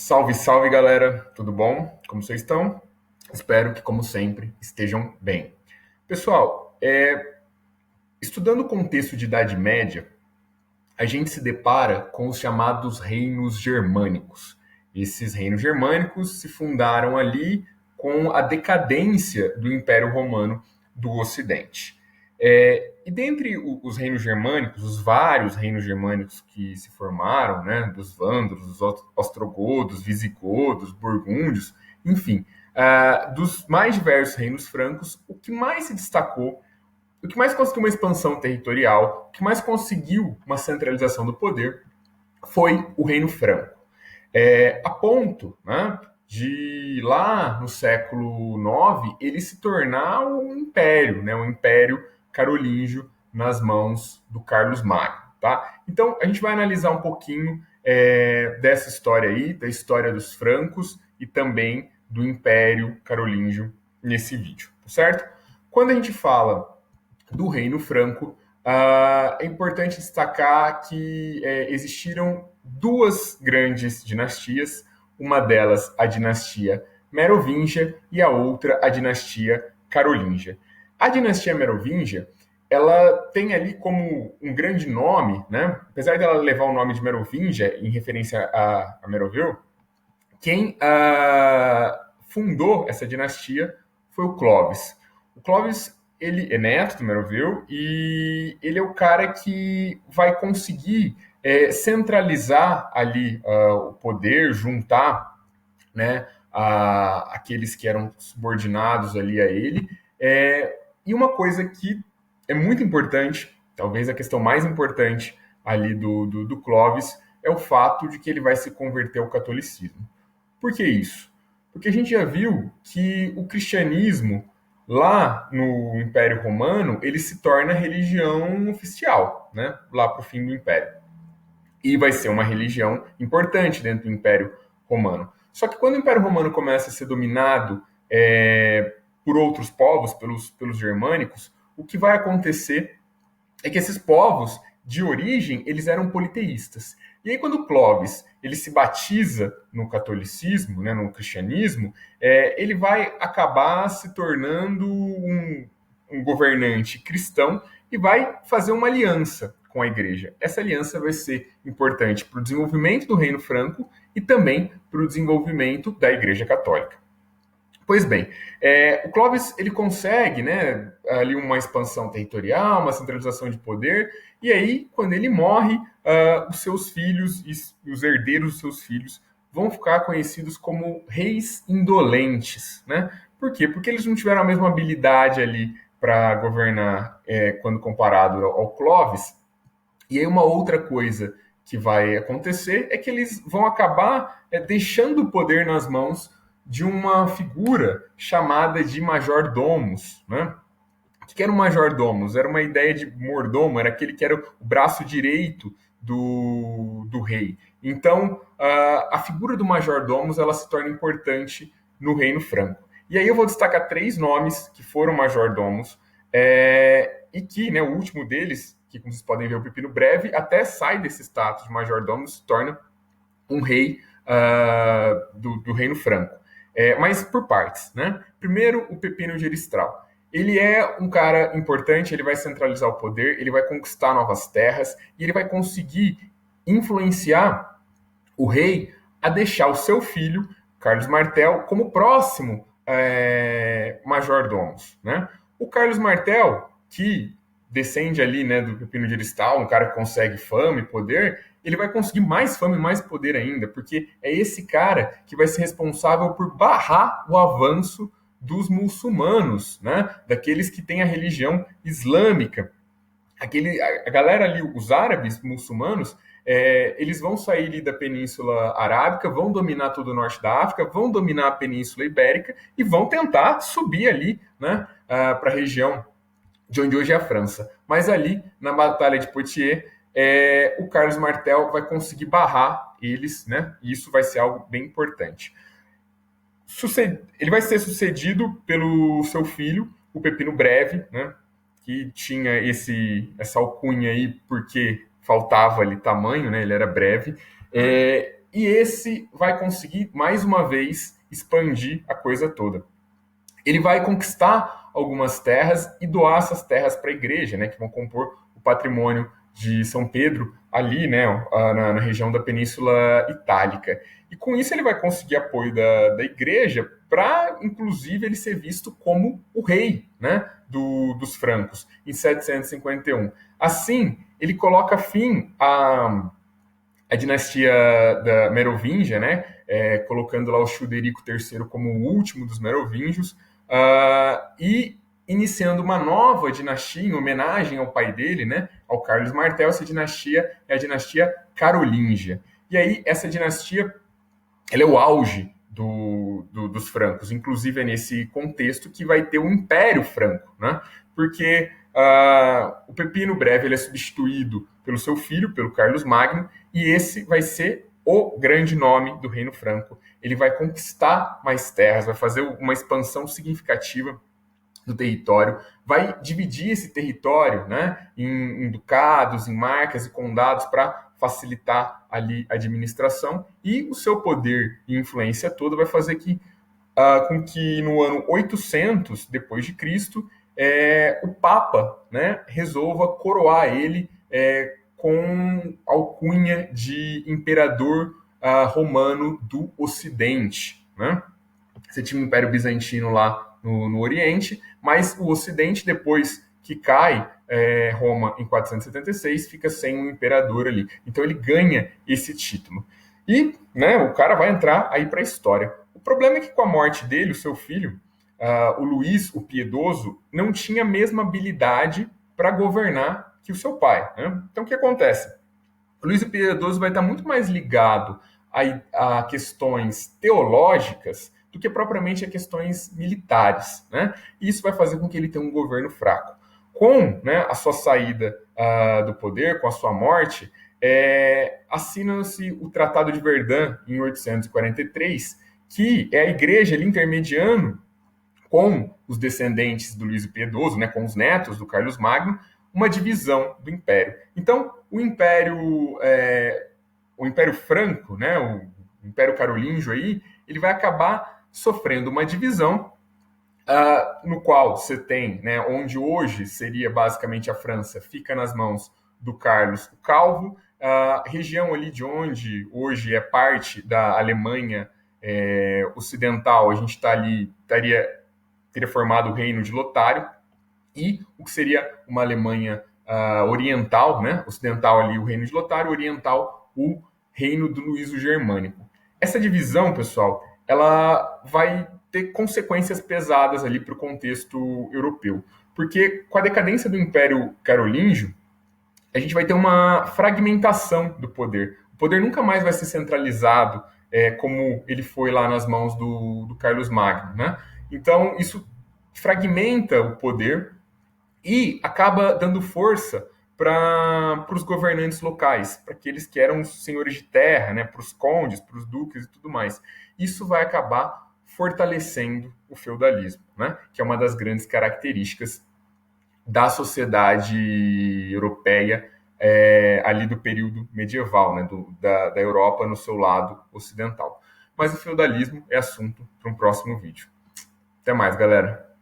Salve, salve galera, tudo bom? Como vocês estão? Espero que, como sempre, estejam bem. Pessoal, estudando o contexto de Idade Média, a gente se depara com os chamados reinos germânicos. Esses reinos germânicos se fundaram ali com a decadência do Império Romano do Ocidente. E dentre os reinos germânicos, os vários reinos germânicos que se formaram, né, dos vândalos, dos ostrogodos, visigodos, burgúndios, enfim, dos mais diversos reinos francos, o que mais se destacou, o que mais conseguiu uma expansão territorial, o que mais conseguiu uma centralização do poder, foi o Reino Franco. A ponto, né, de lá no século IX ele se tornar um império, né, um império carolíngio nas mãos do Carlos Magno. Tá? Então a gente vai analisar um pouquinho dessa história aí, da história dos francos e também do Império Carolíngio nesse vídeo, certo? Quando a gente fala do Reino Franco, é importante destacar que existiram duas grandes dinastias, uma delas a dinastia Merovingia e a outra a dinastia Carolíngia. A dinastia Merovingia, ela tem ali como um grande nome, né? Apesar dela levar o nome de Merovingia em referência a Meroville, quem fundou essa dinastia foi o Clovis. O Clovis, ele é neto do Meroville e ele é o cara que vai conseguir centralizar ali o poder, juntar, né, aqueles que eram subordinados ali a ele. E uma coisa que é muito importante, talvez a questão mais importante ali do Clovis, é o fato de que ele vai se converter ao catolicismo. Por que isso? Porque a gente já viu que o cristianismo, lá no Império Romano, ele se torna religião oficial, né? Lá para o fim do Império. E vai ser uma religião importante dentro do Império Romano. Só que quando o Império Romano começa a ser dominado por outros povos, pelos germânicos, o que vai acontecer é que esses povos, de origem, eles eram politeístas. E aí, quando Clovis ele se batiza no catolicismo, né, no cristianismo, ele vai acabar se tornando um governante cristão e vai fazer uma aliança com a igreja. Essa aliança vai ser importante para o desenvolvimento do Reino Franco e também para o desenvolvimento da Igreja Católica. Pois bem, o Clovis ele consegue, né, ali uma expansão territorial, uma centralização de poder, e aí, quando ele morre, os seus filhos e os herdeiros dos seus filhos vão ficar conhecidos como reis indolentes, né? Por quê? Porque eles não tiveram a mesma habilidade ali para governar quando comparado ao Clovis. E aí uma outra coisa que vai acontecer é que eles vão acabar deixando o poder nas mãos de uma figura chamada de major-domus, né? O que era um major-domus? Era uma ideia de mordomo, era aquele que era o braço direito do rei. Então, a figura do major-domus ela se torna importante no Reino Franco. E aí eu vou destacar três nomes que foram major-domus e que, né, o último deles, que como vocês podem ver, o Pepino Breve, até sai desse status de major-domus, se torna um rei do Reino Franco. Mas por partes, né? Primeiro, o Pepino de Eristral. Ele é um cara importante, ele vai centralizar o poder, ele vai conquistar novas terras e ele vai conseguir influenciar o rei a deixar o seu filho, Carlos Martel, como próximo major-domus, né? O Carlos Martel, que descende ali, né, do Pepino de Eristal, um cara que consegue fama e poder, ele vai conseguir mais fama e mais poder ainda, porque é esse cara que vai ser responsável por barrar o avanço dos muçulmanos, né, daqueles que têm a religião islâmica. A galera ali, os árabes muçulmanos, eles vão sair ali da Península Arábica, vão dominar todo o norte da África, vão dominar a Península Ibérica e vão tentar subir ali, né, para a região de onde hoje é a França. Mas ali, na Batalha de Poitiers, o Carlos Martel vai conseguir barrar eles, né? E isso vai ser algo bem importante. Ele vai ser sucedido pelo seu filho, o Pepino Breve, né? Que tinha essa alcunha aí porque faltava ali tamanho, né? Ele era breve. e esse vai conseguir, mais uma vez, expandir a coisa toda. Ele vai conquistar algumas terras e doar essas terras para a igreja, né, que vão compor o patrimônio de São Pedro ali, né, na região da Península Itálica. E com isso ele vai conseguir apoio da igreja para, inclusive, ele ser visto como o rei, né, dos francos, em 751. Assim, ele coloca fim a dinastia da Merovingia, né, colocando lá o Childerico III como o último dos merovingios, e iniciando uma nova dinastia em homenagem ao pai dele, né, ao Carlos Martel. Essa dinastia é a dinastia Carolíngia. E aí, essa dinastia ela é o auge dos francos, inclusive é nesse contexto que vai ter o Império Franco, né? Porque o Pepino Breve ele é substituído pelo seu filho, pelo Carlos Magno, e esse vai ser o grande nome do Reino Franco. Ele vai conquistar mais terras, vai fazer uma expansão significativa do território, vai dividir esse território, né, em ducados, em marcas e condados para facilitar ali a administração, e o seu poder e influência toda vai fazer com que no ano 800 depois de Cristo o Papa, né, resolva coroar ele com alcunha de imperador romano do Ocidente, né? Você tinha o Império Bizantino lá no Oriente, mas o Ocidente, depois que cai Roma em 476, fica sem um imperador ali. Então ele ganha esse título. E, né, o cara vai entrar aí para a história. O problema é que com a morte dele, o seu filho, o Luís, o Piedoso, não tinha a mesma habilidade para governar que o seu pai, né? Então o que acontece? O Luís o Piedoso vai estar muito mais ligado a questões teológicas do que propriamente a questões militares, né? E isso vai fazer com que ele tenha um governo fraco. Com, né, a sua saída do poder, com a sua morte, assina-se o Tratado de Verdun em 843, que é a igreja ali intermediando com os descendentes do Luís o Piedoso, né, com os netos do Carlos Magno, uma divisão do Império. Então, o Império Franco, né, o Império Carolíngio aí, ele vai acabar sofrendo uma divisão no qual você tem, né, onde hoje seria basicamente a França, fica nas mãos do Carlos o Calvo, a região ali de onde hoje é parte da Alemanha ocidental, a gente está ali, teria formado o Reino de Lotário, e o que seria uma Alemanha oriental, né, ocidental ali o Reino de Lotário, oriental o Reino do Luís o Germânico. Essa divisão, pessoal, ela vai ter consequências pesadas ali para o contexto europeu, porque com a decadência do Império Carolíngio, a gente vai ter uma fragmentação do poder. O poder nunca mais vai ser centralizado como ele foi lá nas mãos do Carlos Magno, né? Então, isso fragmenta o poder e acaba dando força para os governantes locais, para aqueles que eram senhores de terra, né, para os condes, para os duques e tudo mais. Isso vai acabar fortalecendo o feudalismo, né, que é uma das grandes características da sociedade europeia ali do período medieval, né, da Europa no seu lado ocidental. Mas o feudalismo é assunto para um próximo vídeo. Até mais, galera!